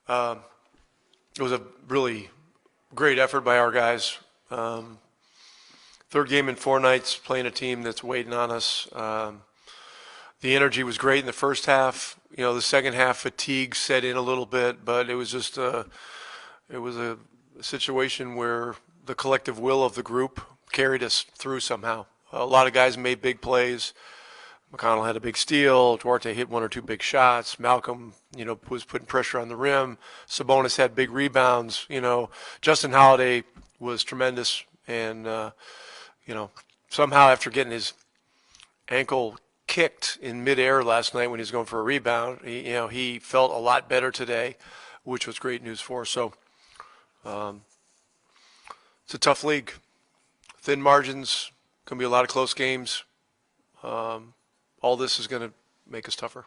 It was a really great effort by our guys. Third game in 4 nights, playing a team that's waiting on us. The energy was great in the first half. The second half fatigue set in a little bit, but it was just a situation where the collective will of the group carried us through somehow. A lot of guys made big plays. McConnell had a big steal. Duarte hit 1 or 2 big shots. Malcolm, was putting pressure on the rim. Sabonis had big rebounds. Justin Holiday was tremendous. And, somehow after getting his ankle kicked in midair last night when he was going for a rebound, he felt a lot better today, which was great news for us. So it's a tough league. Thin margins, going to be a lot of close games. All this is going to make us tougher.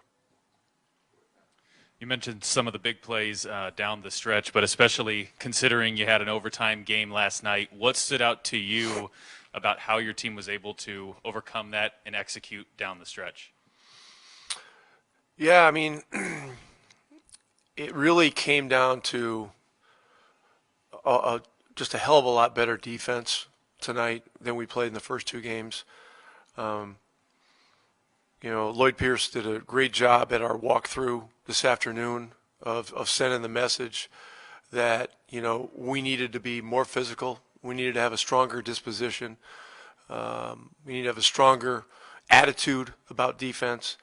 You mentioned some of the big plays down the stretch, but especially considering you had an overtime game last night, what stood out to you about how your team was able to overcome that and execute down the stretch? Yeah, it really came down to just a hell of a lot better defense tonight than we played in the first 2 games. Lloyd Pierce did a great job at our walkthrough this afternoon of sending the message that, we needed to be more physical. We needed to have a stronger disposition. We need to have a stronger attitude about defense.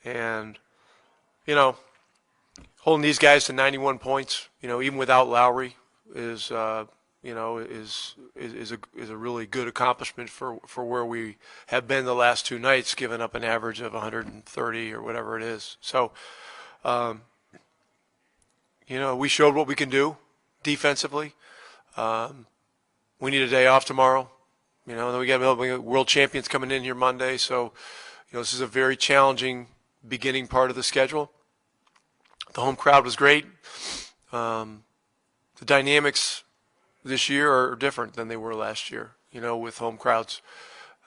And, holding these guys to 91 points, even without Lowry is a really good accomplishment for where we have been the last 2 nights, giving up an average of 130 or whatever it is. So, we showed what we can do defensively. We need a day off tomorrow. Then we got world champions coming in here Monday. So, this is a very challenging beginning part of the schedule. The home crowd was great. The dynamics this year are different than they were last year, with home crowds.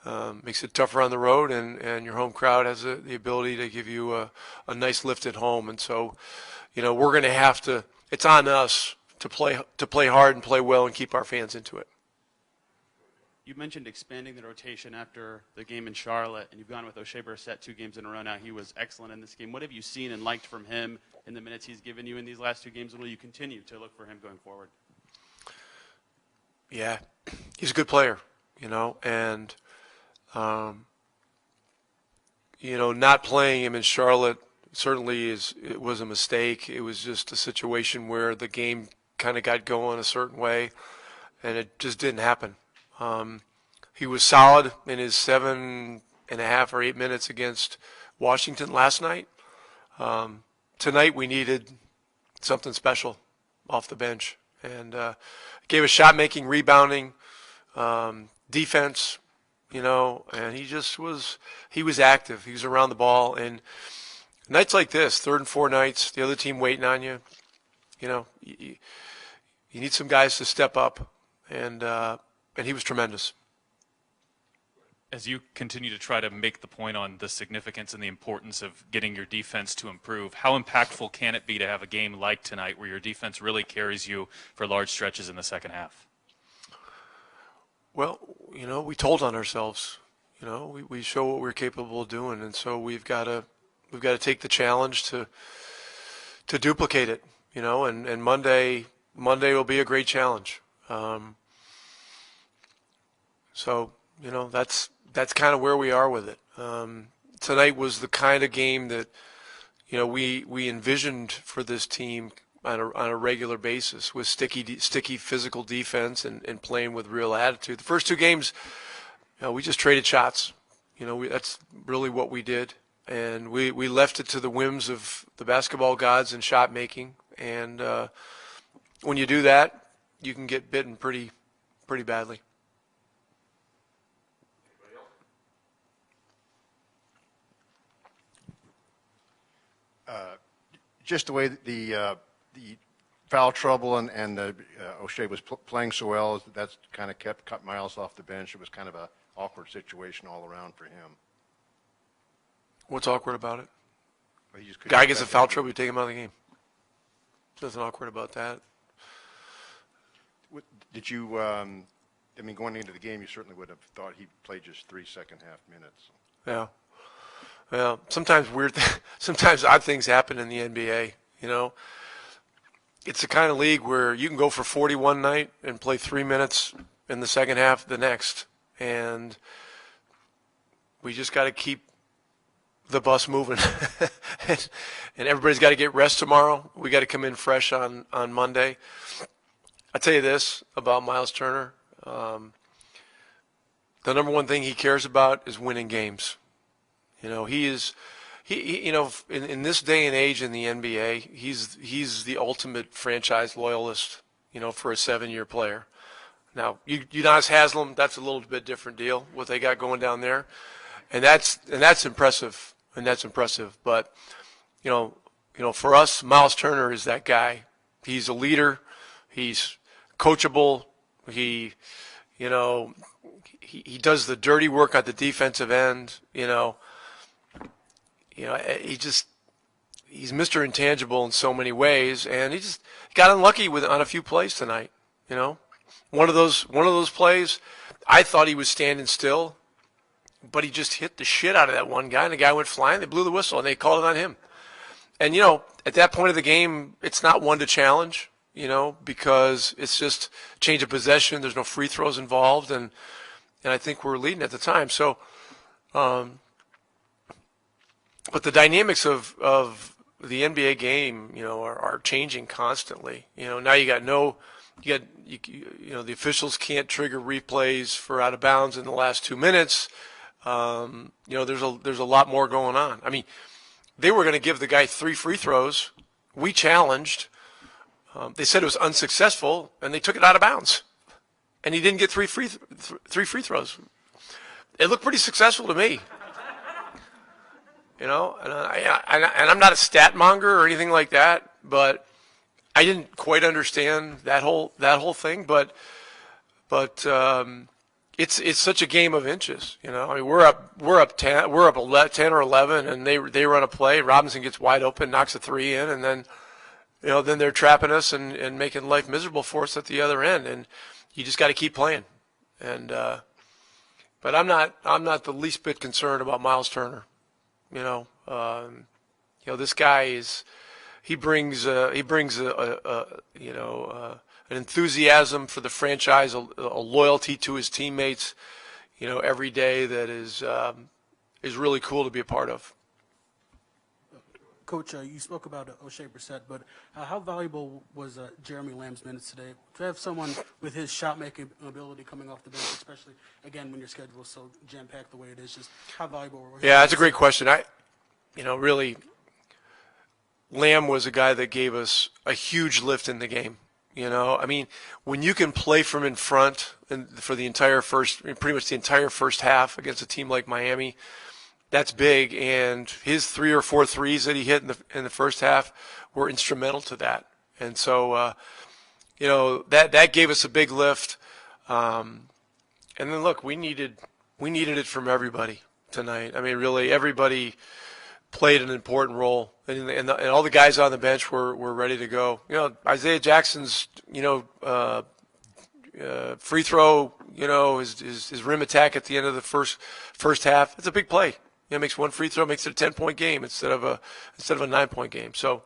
Makes it tougher on the road, and your home crowd has the ability to give you a nice lift at home. And so, we're going to have to, it's on us to play hard and play well and keep our fans into it. You mentioned expanding the rotation after the game in Charlotte, and you've gone with O'Shea Brissett 2 games in a row now. He was excellent in this game. What have you seen and liked from him in the minutes he's given you in these last 2 games, and will you continue to look for him going forward? Yeah, he's a good player, and, not playing him in Charlotte certainly it was a mistake. It was just a situation where the game kind of got going a certain way, and it just didn't happen. He was solid in his 7.5 or 8 minutes against Washington last night. Tonight we needed something special off the bench, and gave us shot-making, rebounding, defense, and he was active. He was around the ball, and nights like this, 3rd and 4 nights, the other team waiting on you, you need some guys to step up, and he was tremendous. As you continue to try to make the point on the significance and the importance of getting your defense to improve, how impactful can it be to have a game like tonight where your defense really carries you for large stretches in the second half? Well, we told on ourselves. We show what we're capable of doing, and so we've got to take the challenge to duplicate it. And Monday will be a great challenge. So that's kind of where we are with it. Tonight was the kind of game that we envisioned for this team on a regular basis, with sticky physical defense and playing with real attitude. The first 2 games, we just traded shots. That's really what we did, and we left it to the whims of the basketball gods and shot making. And when you do that, you can get bitten pretty badly. Just the way the foul trouble and O'Shea was playing so well, that's kind of cut Miles off the bench. It was kind of an awkward situation all around for him. What's awkward about it? Well, Guy gets a foul trouble, you take him out of the game. Nothing awkward about that. Did you, I mean, going into the game, you certainly would have thought he played just 3 second-half minutes. Yeah. Well, sometimes sometimes odd things happen in the NBA, you know. It's the kind of league where you can go for 40 one night and play 3 minutes in the second half the next. And we just got to keep the bus moving. and everybody's got to get rest tomorrow. We got to come in fresh on Monday. I tell you this about Miles Turner. The number one thing he cares about is winning games. You know, he you know, in this day and age in the NBA, he's the ultimate franchise loyalist, you know, for a 7-year player. Now, Udonis Haslem, that's a little bit different deal, what they got going down there. And that's impressive. And that's impressive. But, you know, for us, Miles Turner is that guy. He's a leader. He's coachable. He does the dirty work at the defensive end, you know. He's Mr. Intangible in so many ways, and he just got unlucky on a few plays tonight. You know, one of those plays, I thought he was standing still, but he just hit the shit out of that one guy, and the guy went flying. They blew the whistle, and they called it on him. And you know, at that point of the game, it's not one to challenge, you know, because it's just change of possession. There's no free throws involved, and I think we're leading at the time. So. But the dynamics of the NBA game, you know, are changing constantly. You know, now you know, the officials can't trigger replays for out of bounds in the last 2 minutes. You know, there's a lot more going on. I mean, they were going to give the guy 3 free throws. We challenged. They said it was unsuccessful, and they took it out of bounds. And he didn't get 3 free throws. It looked pretty successful to me. You know, and I'm not a stat monger or anything like that, but I didn't quite understand that whole thing. But it's such a game of inches. You know, I mean, we're up 10 or 11, and they run a play. Robinson gets wide open, knocks a 3 in, and then then they're trapping us and making life miserable for us at the other end. And you just got to keep playing. And but I'm not the least bit concerned about Miles Turner. You know, this guy he brings an enthusiasm for the franchise, a loyalty to his teammates, you know, every day that is really cool to be a part of. Coach, you spoke about O'Shea Brissett, but how valuable was Jeremy Lamb's minutes today? To have someone with his shot-making ability coming off the bench, especially, again, when your schedule is so jam-packed the way it is, just how valuable were Yeah, that's a great question. Really, Lamb was a guy that gave us a huge lift in the game. You know, I mean, when you can play from in front for the entire pretty much the entire first half against a team like Miami, that's big, and his 3 or 4 threes that he hit in the first half were instrumental to that. And so, that gave us a big lift. And then look, we needed it from everybody tonight. I mean, really, everybody played an important role, and all the guys on the bench were ready to go. You know, Isaiah Jackson's free throw, his rim attack at the end of the first half. It's a big play. Makes 1 free throw, makes it a 10-point game instead of a 9-point game. So,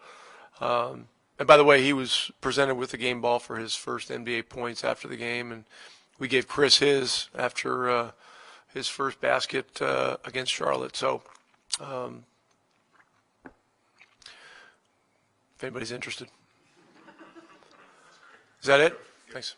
and by the way, he was presented with the game ball for his first NBA points after the game, and we gave Chris his after his first basket against Charlotte. So, if anybody's interested. Is that it? Thanks.